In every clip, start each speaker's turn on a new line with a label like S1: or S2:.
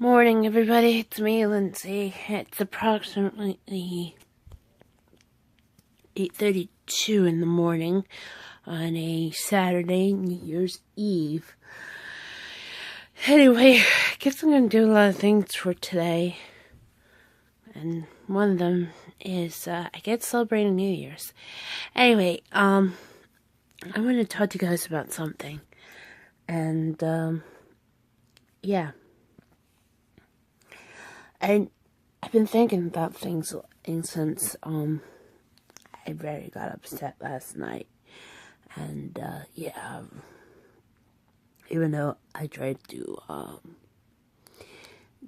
S1: Morning, everybody. It's me, Lindsay. It's approximately 8:32 in the morning on a Saturday, New Year's Eve. Anyway, I guess I'm going to do a lot of things for today. And one of them is, I get celebrating New Year's. Anyway, I'm going to talk to you guys about something. And, yeah. I've been thinking about things since, I very got upset last night. And, yeah, even though I tried to,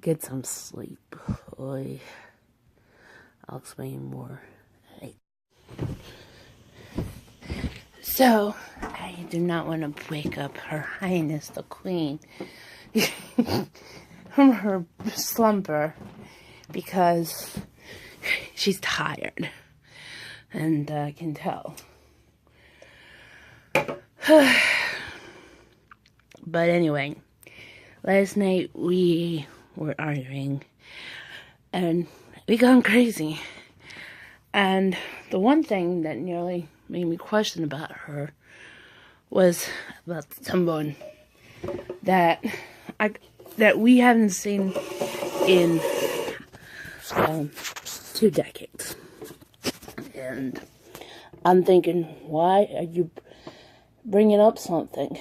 S1: get some sleep, I'll explain more. So, I do not want to wake up Her Highness the Queen from her slumber because she's tired, and I can tell. But anyway, last night we were arguing and we gone crazy, and the one thing that nearly made me question about her was about someone that we haven't seen in 2 decades. And I'm thinking, why are you bringing up something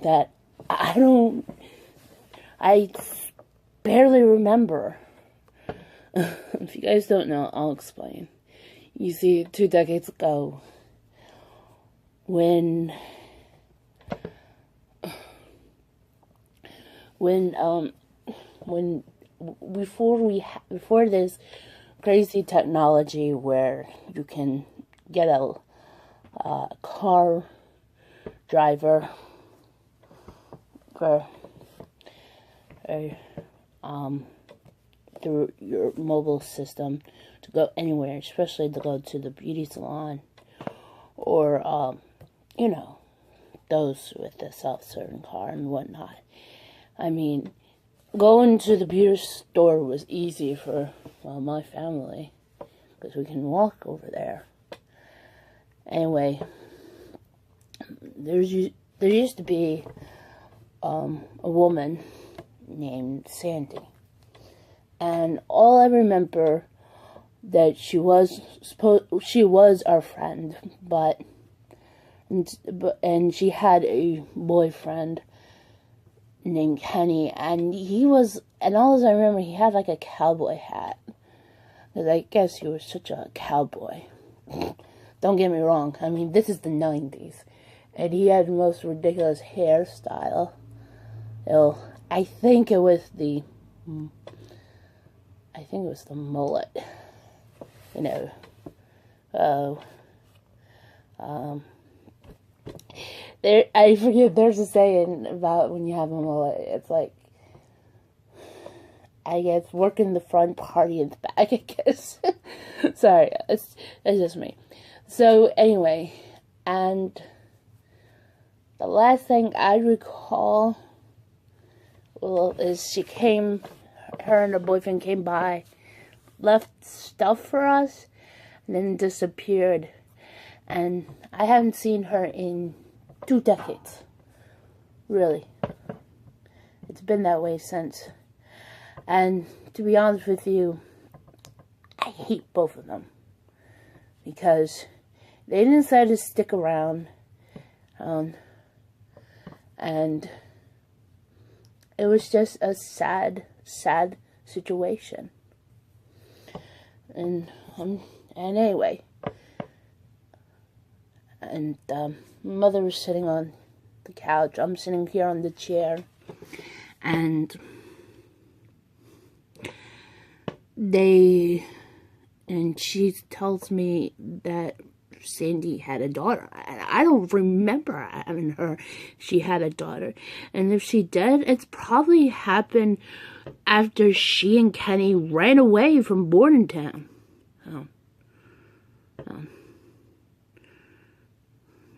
S1: that I barely remember? If you guys don't know, I'll explain. You see, 2 decades ago, when before this crazy technology where you can get a car driver through your mobile system to go anywhere, especially to go to the beauty salon or those with a self-serving car and whatnot. I mean, going to the beauty store was easy for my family because we can walk over there. Anyway, there used to be a woman named Sandy, and all I remember that she was our friend, and she had a boyfriend named Kenny, and all I remember, he had like a cowboy hat, because I guess he was such a cowboy. Don't get me wrong, I mean, this is the 90s, and he had the most ridiculous hairstyle. I think it was the mullet, I forget, there's a saying about when you have a mullet, it's like, I guess, work in the front, party in the back, I guess. Sorry, it's just me. So, anyway, and the last thing I recall, is her and her boyfriend came by, left stuff for us, and then disappeared. And I haven't seen her in 2 decades. Really. It's been that way since. And to be honest with you, I hate both of them. Because they didn't decide to stick around. And it was just a sad situation. And anyway. And my mother was sitting on the couch. I'm sitting here on the chair. And she tells me that Sandy had a daughter. I don't remember having she had a daughter. And if she did, it's probably happened after she and Kenny ran away from Bordentown.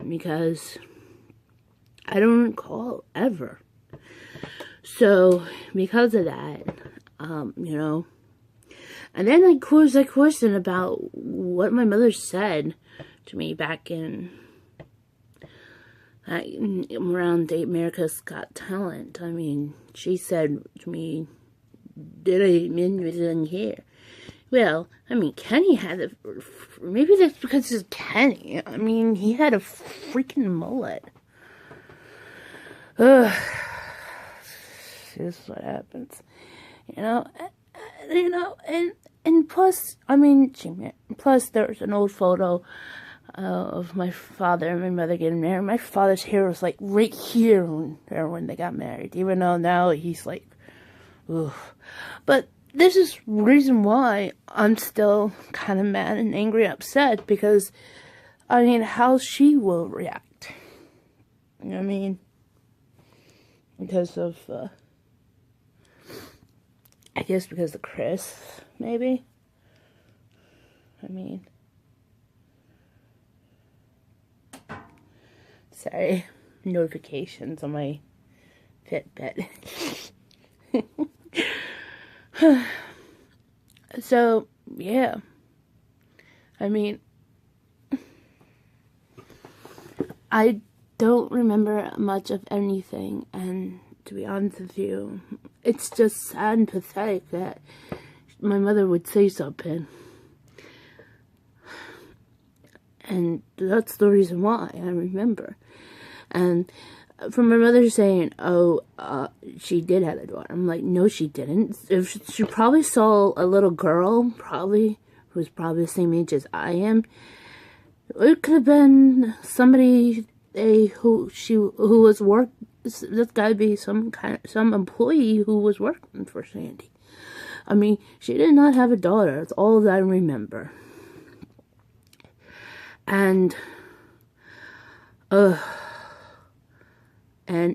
S1: Because I don't recall ever. So, because of that, you know. And then I posed a question about what my mother said to me back in around America's Got Talent. I mean, she said to me, "Did I mean you didn't care?" Well, I mean, Kenny had a... Maybe that's because it's Kenny. I mean, he had a freaking mullet. Ugh. This is what happens. You know, and plus, I mean, plus there's an old photo of my father and my mother getting married. My father's hair was like right here when they got married, even though now he's like, ugh. But this is reason why I'm still kind of mad and angry, upset, because, I mean, how she will react. You know what I mean? Because of, I guess because of Chris, maybe? I mean, sorry, notifications on my Fitbit. So, yeah. I mean, I don't remember much of anything, and to be honest with you, it's just sad and pathetic that my mother would say something. And that's the reason why I remember. And from my mother saying, she did have a daughter. I'm like, no, she didn't. If she probably saw a little girl, who's probably the same age as I am. It could have been somebody who was this gotta be some employee who was working for Sandy. I mean, she did not have a daughter. That's all that I remember. And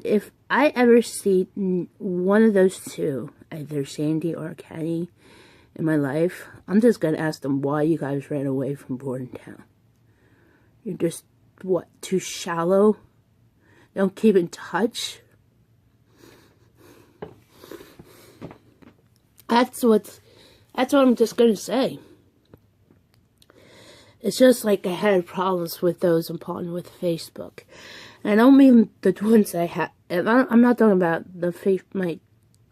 S1: if I ever see one of those two, either Sandy or Kenny, in my life, I'm just gonna ask them why you guys ran away from Bordentown. You're just, what, too shallow? Don't keep in touch? That's what I'm just gonna say. It's just like I had problems with those upon with Facebook. And I don't mean the ones I have. I'm not talking about my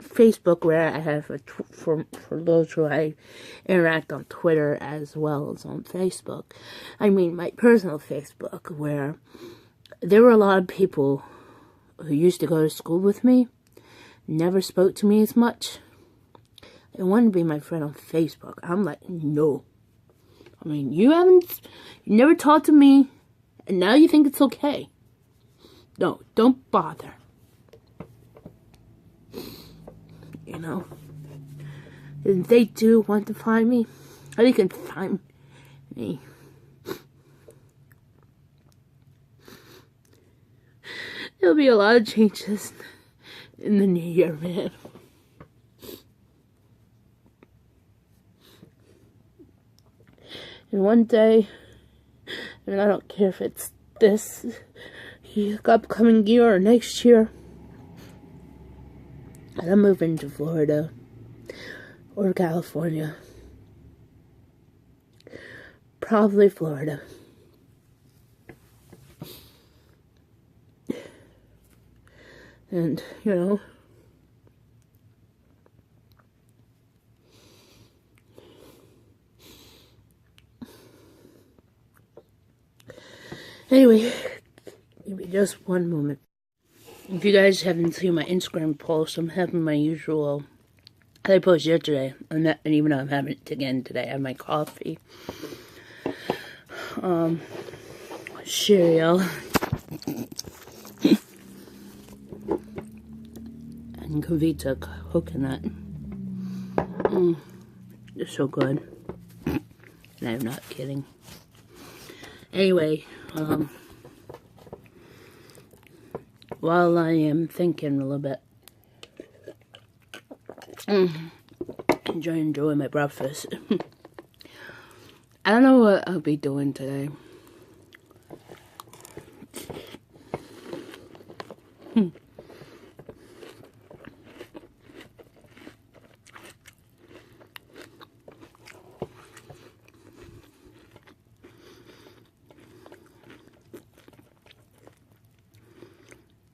S1: Facebook where I have for those who I interact on Twitter as well as on Facebook. I mean my personal Facebook, where there were a lot of people who used to go to school with me, never spoke to me as much. They wanted to be my friend on Facebook. I'm like, no. I mean, you never talked to me, and now you think it's okay. No, don't bother. You know? If they do want to find me, they can find me. There'll be a lot of changes in the new year, man. And one day, and I don't care if it's this upcoming year or next year, and I'm moving to Florida or California. Probably Florida. And, you know, anyway, give me just one moment. If you guys haven't seen my Instagram post, I'm having my usual, I posted yesterday, and even though I'm having it again today, I have my coffee, cereal, and Kavita coconut. They're so good. And I'm not kidding. Anyway, while I am thinking a little bit, enjoying my breakfast. I don't know what I'll be doing today.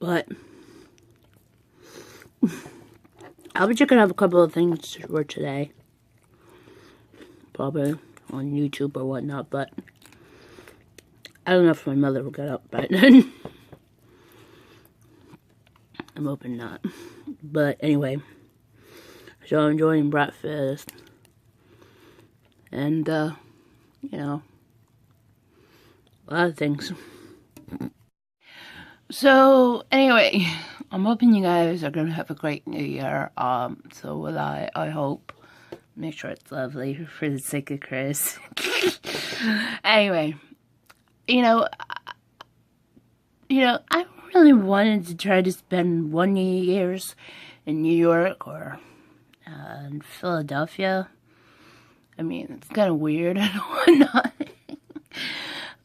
S1: But I'll be checking out a couple of things for today. Probably on YouTube or whatnot, but I don't know if my mother will get up by then. I'm hoping not. But anyway, so I'm enjoying breakfast. And, you know, a lot of things. So, anyway, I'm hoping you guys are going to have a great new year. So will I hope. Make sure it's lovely for the sake of Chris. Anyway, you know, I really wanted to try to spend 1 years in New York or in Philadelphia. I mean, it's kind of weird and whatnot.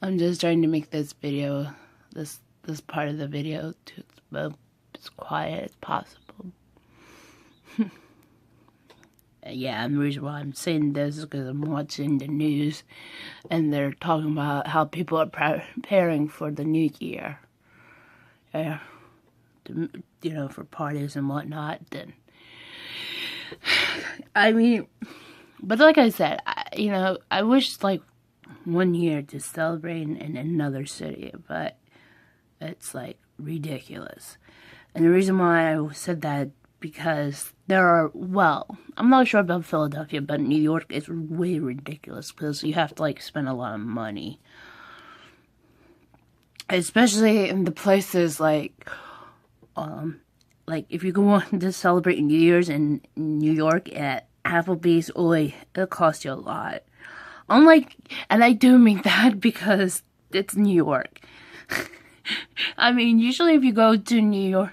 S1: I'm just trying to make this video, this part of the video, as quiet as possible. Yeah, and the reason why I'm saying this is because I'm watching the news, and they're talking about how people are preparing for the new year. Yeah, you know, for parties and whatnot. Then, I mean, but like I said, I wish like 1 year to celebrate in another city, but it's like ridiculous. And the reason why I said that, because there are, well, I'm not sure about Philadelphia, but New York is way ridiculous because you have to like spend a lot of money. Especially in the places like if you go on to celebrate New Year's in New York at Applebee's, it'll cost you a lot. And I do mean that because it's New York. I mean, usually if you go to New York,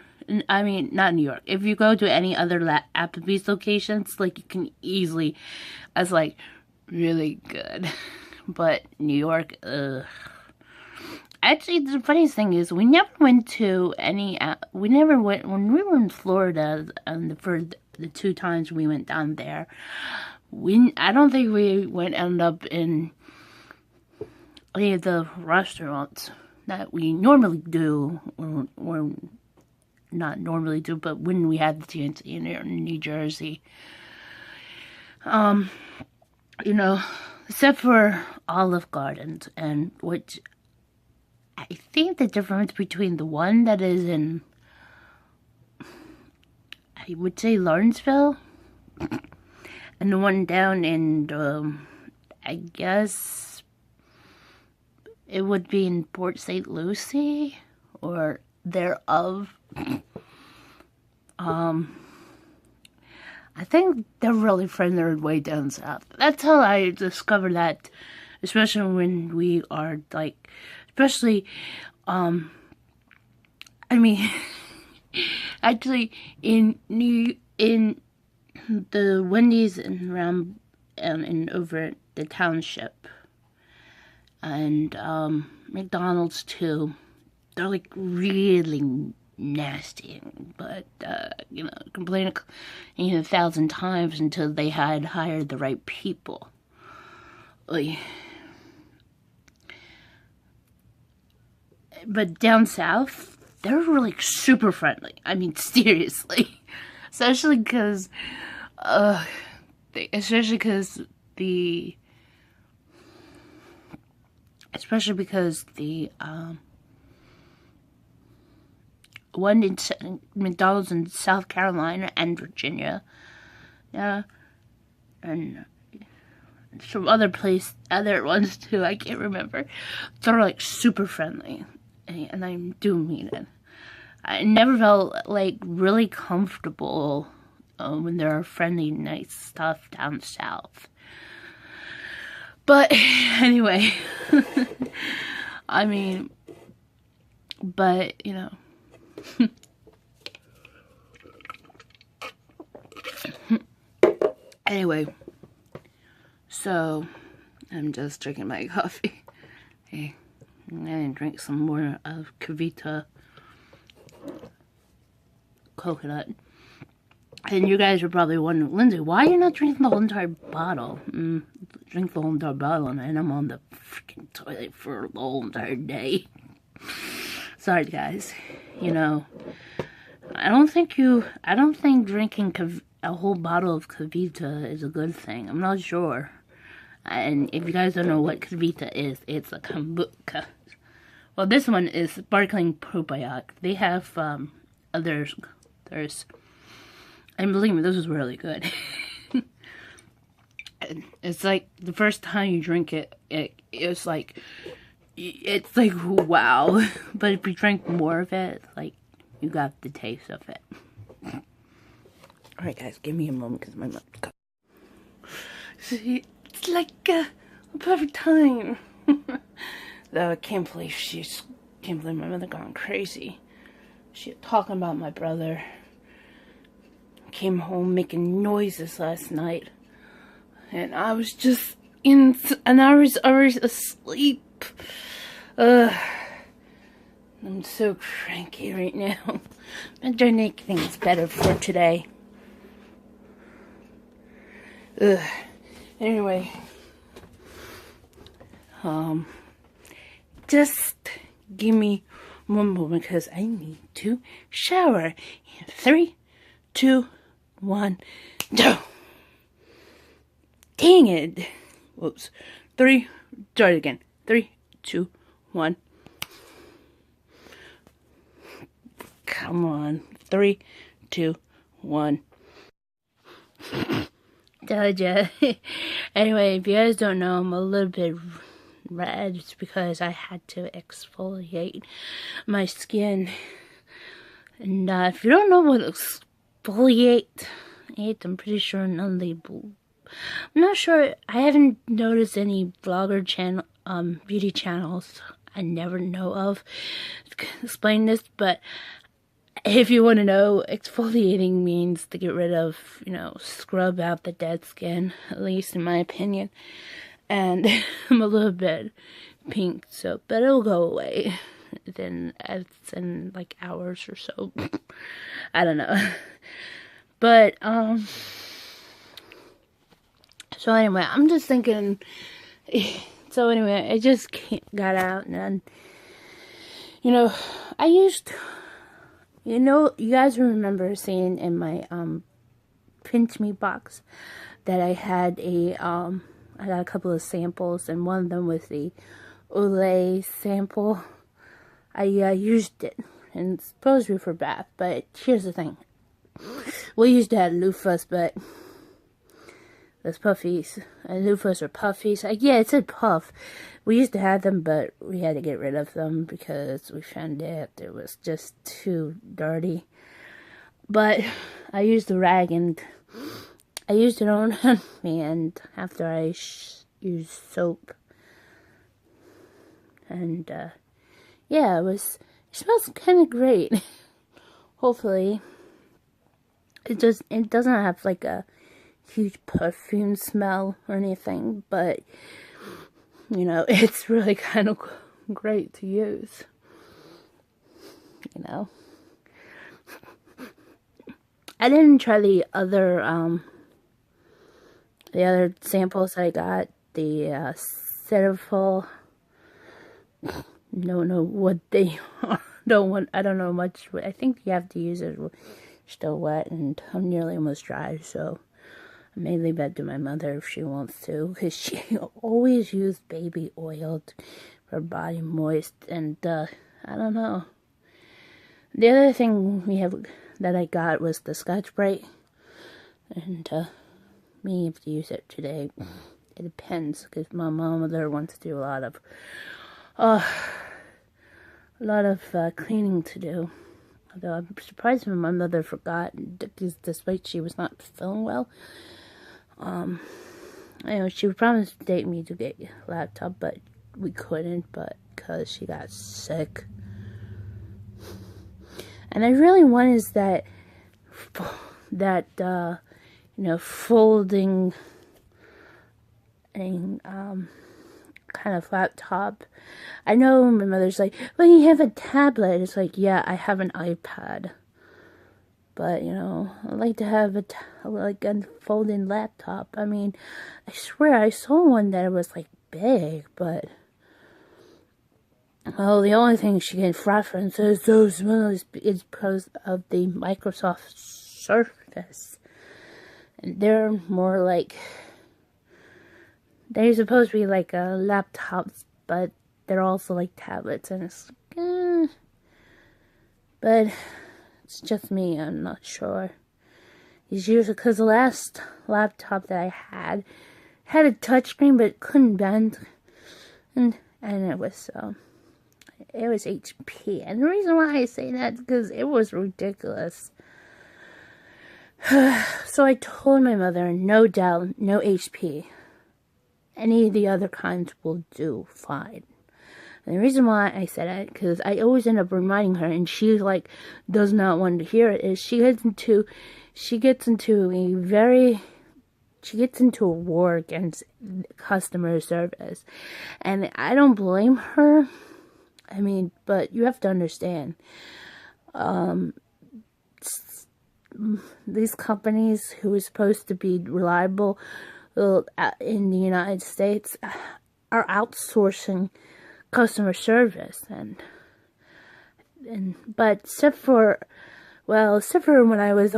S1: I mean, not New York, if you go to any other Applebee's locations, like, you can easily, that's, like, really good. But New York, ugh. Actually, the funniest thing is, we never went to any, when we were in Florida, for the 2 times we went down there, I don't think we ended up in any of the restaurants that we normally do, or not normally do, but when we had the chance in New Jersey. You know, except for Olive Gardens, and which I think the difference between the one that is in, I would say, Lawrenceville, and the one down in, I guess it would be in Port St. Lucie, or thereof. I think they're really further way down south. That's how I discovered that, especially when we are, like, especially, I mean, actually, in the Wendy's and around, and over the township, and, McDonald's too, they're, like, really nasty, but, you know, complaining 1,000 times until they had hired the right people. Like, but down south, they're really super friendly. I mean, seriously. Especially because the one in McDonald's in South Carolina and Virginia, yeah, and some other ones too, I can't remember. They're like super friendly, and I do mean it. I never felt like really comfortable when there are friendly, nice stuff down south. But anyway, I mean, but, you know, anyway, so I'm just drinking my coffee. Hey, I'm gonna drink some more of Kavita coconut. And you guys are probably wondering, Lindsay, why are you not drinking the whole entire bottle? Drink the whole entire bottle, and I'm on the freaking toilet for the whole entire day. Sorry, guys. You know, I don't think drinking a whole bottle of Kavita is a good thing. I'm not sure. And if you guys don't know what Kavita is, it's a kombucha. Well, this one is sparkling probiotic. They have others. And believe me, this is really good. It's like the first time you drink it, it's like wow. But if you drink more of it, like you got the taste of it. All right, guys, give me a moment because my mouth. See, it's like a perfect time. Though I can't believe my mother gone crazy. She talking about my brother. Came home making noises last night, and I was just I was already asleep. I'm so cranky right now. I'm trying to make things better for today. Anyway, just give me one moment because I need to shower. In 3, 2, 1, go. Dang it. Whoops. 3, start again. 3, 2, 1. Come on. 3, 2, 1. Told ya. Anyway, if you guys don't know, I'm a little bit red. It's because I had to exfoliate my skin. And if you don't know what exfoliate, I'm pretty sure none of the. I'm not sure. I haven't noticed any vlogger channel, beauty channels I never know of explain this, but if you want to know, exfoliating means to get rid of, scrub out the dead skin, at least in my opinion. And I'm a little bit pink, but it'll go away in like hours or so. I don't know. But, so anyway, I'm just thinking, so anyway, I just got out and then, I used, you guys remember seeing in my, Pinch Me box that I had I got a couple of samples, and one of them was the Olay sample. I used it, and it's supposed to be for bath, but here's the thing. We used to have loofahs, but those puffies, loofahs or puffies, yeah, it said puff. We used to have them, but we had to get rid of them because we found out it was just too dirty. But I used the rag, and I used it on me, and after I used soap. And, yeah, it smells kind of great. Hopefully. It doesn't have like a huge perfume smell or anything, but, it's really kind of great to use. I didn't try the other samples I got, the Cetaphil. Don't know what they are. I don't know much. I think you have to use it still wet, and I'm nearly almost dry, so I may leave that to my mother if she wants to, because she always used baby oil for body moist, and I don't know. The other thing that I got was the Scotch-Brite, and me have to use it today. It depends, because my mother wants to do a lot of cleaning to do. Although I'm surprised when my mother forgot, despite she was not feeling well. She promised to date me to get a laptop, but we couldn't, because she got sick. And I really wanted that folding and kind of laptop. I know my mother's like, well, you have a tablet. It's like, yeah, I have an iPad. But, I'd like to have a folding laptop. I mean, I swear I saw one that was like big, but Well, the only thing she can reference is those is because of the Microsoft Surface. And they're more like, they're supposed to be like laptops, but they're also like tablets, and it's but it's just me, I'm not sure. It's usually because the last laptop that I had a touchscreen, but it couldn't bend, and it was HP. And the reason why I say that is because it was ridiculous. So I told my mother, no Dell, no HP. Any of the other kinds will do fine. And the reason why I said it, because I always end up reminding her, and she like does not want to hear it, is she gets into a war against customer service. And I don't blame her. I mean, but you have to understand, these companies who are supposed to be reliable in the United States are outsourcing customer service, but except for when I was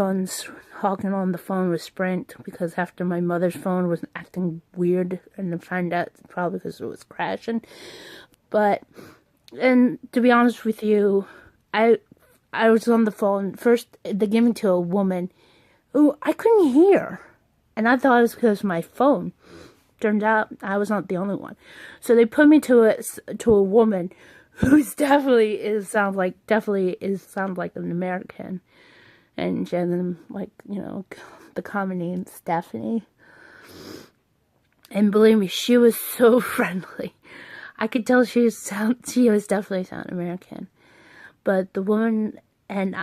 S1: talking on the phone with Sprint, because after my mother's phone was acting weird, and I found out probably because it was crashing. And to be honest with you, I was on the phone first. They gave me to a woman who I couldn't hear, and I thought it was because of my phone. Turned out I was not the only one. So they put me to a woman who's definitely sounds like an American, and she has like, you know, the common name Stephanie. And believe me, she was so friendly. I could tell she was definitely sound American. But the woman, and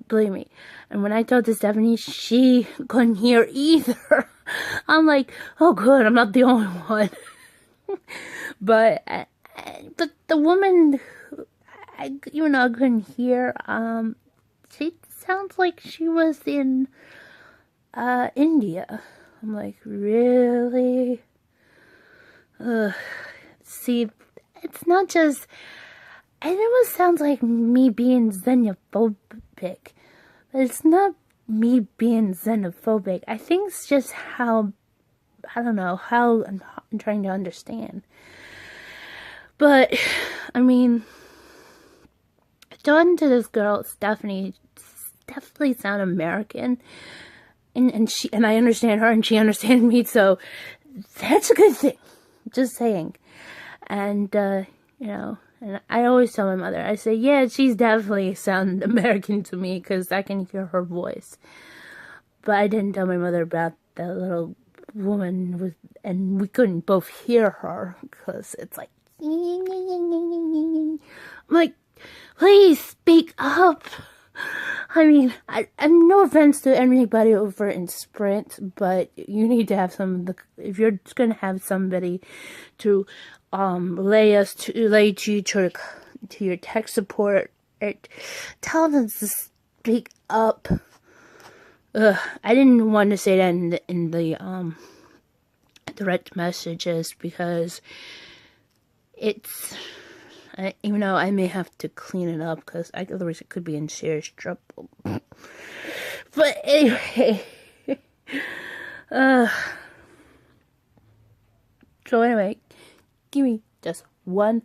S1: believe me, and when I talked to Stephanie, she couldn't hear either. I'm like, oh good, I'm not the only one. But the woman, even though I couldn't hear, she sounds like she was in India. I'm like, really? See, it's not just, and it almost sounds like me being xenophobic, but it's not me being xenophobic. I think it's just how, I don't know, how I'm trying to understand. But, I mean, talking to this girl, Stephanie, definitely sound American, and I understand her, and she understands me, so that's a good thing. Just saying. And, you know, and I always tell my mother, I say, yeah, she's definitely sound American to me, because I can hear her voice. But I didn't tell my mother about that little woman, and we couldn't both hear her, because it's like, I'm like, please speak up. I mean, I'm no offense to anybody over in Sprint, but you need to have if you're going to have somebody to relay you to your tech support, tell them to speak up. I didn't want to say that in the direct messages, because it's, even though I may have to clean it up, because otherwise it could be in serious trouble. But anyway, so anyway, give me just one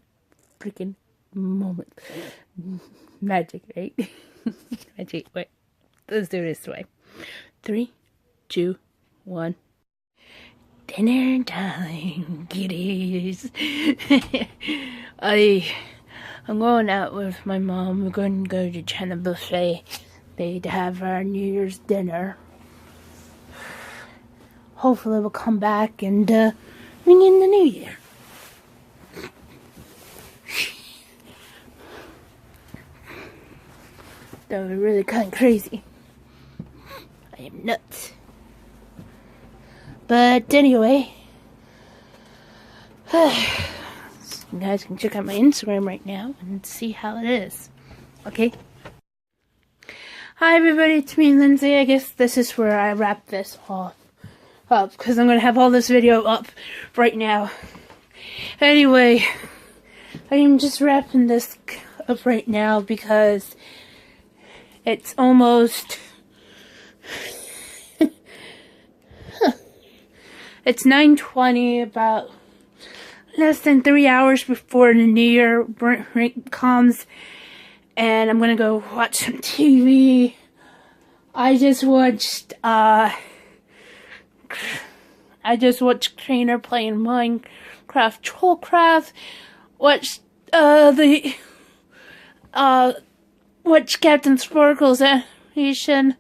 S1: freaking moment. Magic, right? Magic. Wait, let's do it this way. 3, 2, 1. Dinner time, kiddies. I'm going out with my mom. We're going to go to China Buffet to have our New Year's dinner. Hopefully we'll come back and ring in the new year. That would be really kind of crazy. I am nuts. But anyway, you guys can check out my Instagram right now and see how it is. Okay? Hi everybody, it's me, Lindsay. I guess this is where I wrap this all up, because I'm going to have all this video up right now. Anyway, I am just wrapping this up right now because it's almost... It's 9:20, about less than 3 hours before the New Year comes, and I'm gonna go watch some TV. I just watched Trainer playing Minecraft Trollcraft. Watched Captain Sparkle's animation,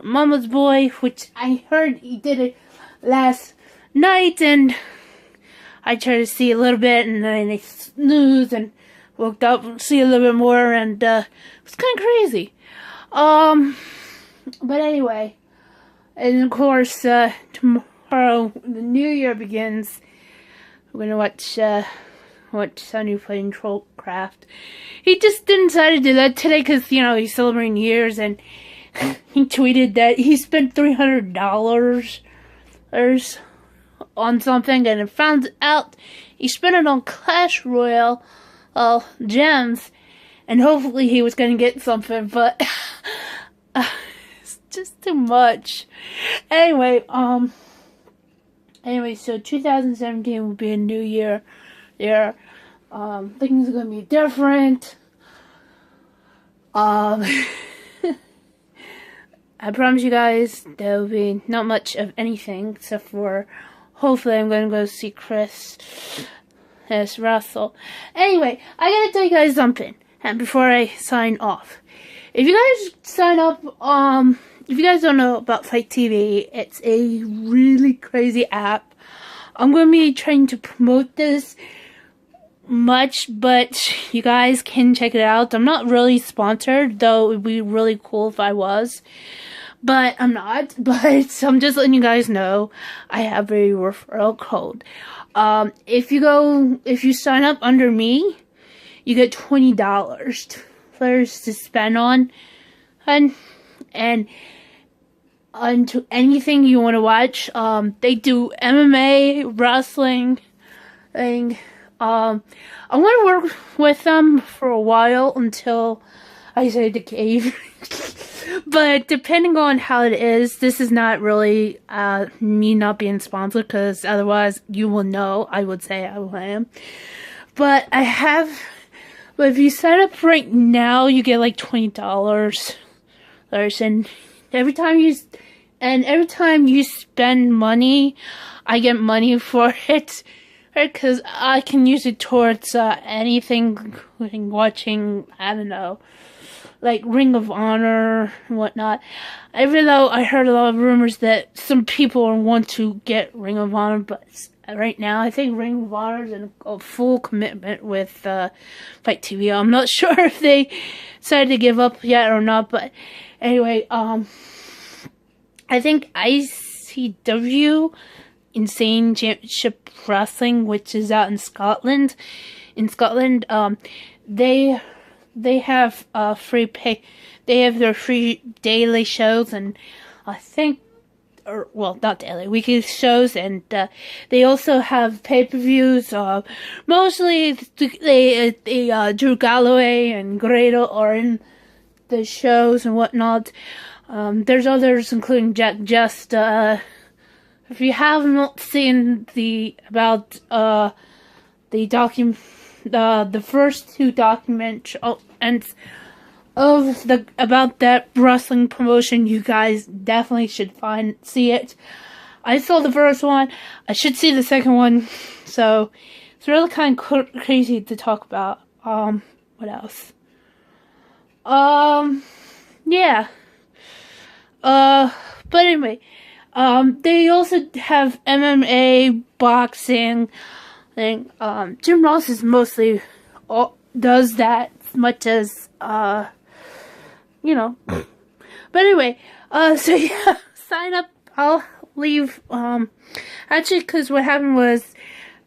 S1: Mama's Boy, which I heard he did it last night, and I tried to see a little bit, and then I snoozed and woke up and see a little bit more, and it was kind of crazy. But anyway, and of course, tomorrow the New Year begins. We're gonna watch Sonny playing Trollcraft. He just decided to do that today because, you know, he's celebrating years, and he tweeted that he spent $300 on something, and found out he spent it on Clash Royale gems, and hopefully he was gonna get something, but it's just too much. Anyway, so 2017 will be a new year. Things are gonna be different. I promise you guys there will be not much of anything, except for hopefully I'm going to go see Chris as Russell. Anyway, I gotta tell you guys something, and before I sign off, if you guys sign up, if you guys don't know about Fight TV, it's a really crazy app. I'm going to be trying to promote this much, but you guys can check it out. I'm not really sponsored, though it would be really cool if I was. But I'm not. But I'm just letting you guys know I have a referral code. If you sign up under me, you get $20 to spend on, and onto anything you want to watch. They do MMA, wrestling, thing. I want to work with them for a while until I say the cave. But depending on how it is, this is not really me not being sponsored, because otherwise you will know I would say I am. But if you sign up right now, you get like $20. And every time you spend money, I get money for it. Because I can use it towards anything, including watching, I don't know, like Ring of Honor and whatnot. Even though I heard a lot of rumors that some people want to get Ring of Honor, but right now I think Ring of Honor is in a full commitment with Fight TV. I'm not sure if they decided to give up yet or not, but anyway, I think ICW, Insane Championship Wrestling, which is out in Scotland. They have free pay. They have their free daily shows, and I think, not daily, weekly shows, and they also have pay-per-views. Mostly, Drew Galloway and Grado are in the shows and whatnot. There's others, including Jack Just. If you have not seen the first two documents about that wrestling promotion, you guys definitely should see it. I saw the first one. I should see the second one. So it's really kind of crazy to talk about. What else? Yeah. But anyway. They also have MMA, boxing, thing. Jim Ross is mostly does that as much as, you know. But anyway, so yeah, sign up. I'll leave, actually, because what happened was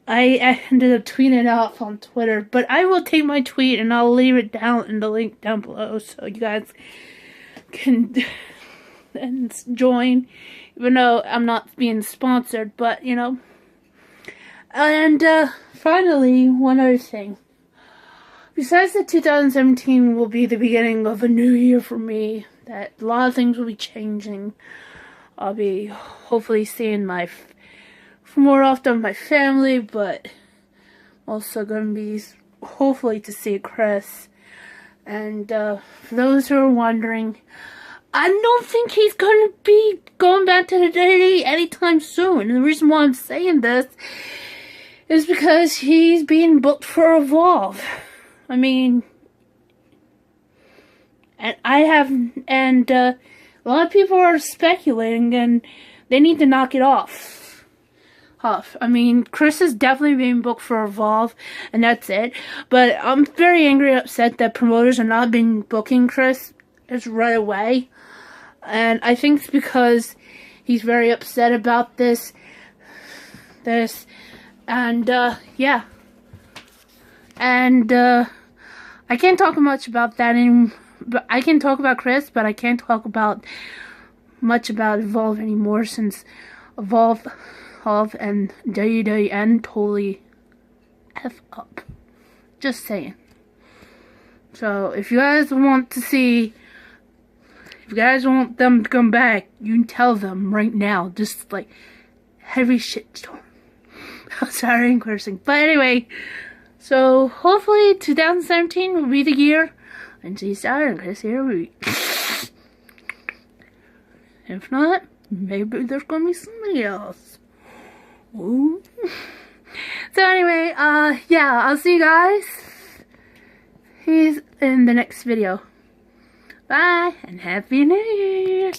S1: I ended up tweeting it off on Twitter, but I will take my tweet and I'll leave it down in the link down below so you guys can and join, even though I'm not being sponsored, but you know. And finally, one other thing. besides that 2017 will be the beginning of a new year for me, that a lot of things will be changing. I'll be hopefully seeing more often my family, but also going to be hopefully to see Chris. And for those who are wondering, I don't think he's going to be going back to the day anytime soon. And the reason why I'm saying this is because he's being booked for Evolve. I mean, and a lot of people are speculating, and they need to knock it off. I mean, Chris is definitely being booked for Evolve, and that's it. But I'm very angry and upset that promoters are not been booking Chris right away. And I think it's because he's very upset about this. And, yeah. And, I can't talk much about that anymore. But I can talk about Chris, but I can't talk much about Evolve anymore, since Evolve and WWN totally F up. Just saying. So, if you guys want them to come back, you can tell them right now. Just like heavy shitstorm. Sorry, I'm cursing. But anyway, so hopefully 2017 will be the year. And see Saturn, Chris here we. If not, maybe there's gonna be somebody else. Ooh. So anyway, yeah, I'll see you guys in the next video. Bye, and Happy New Year!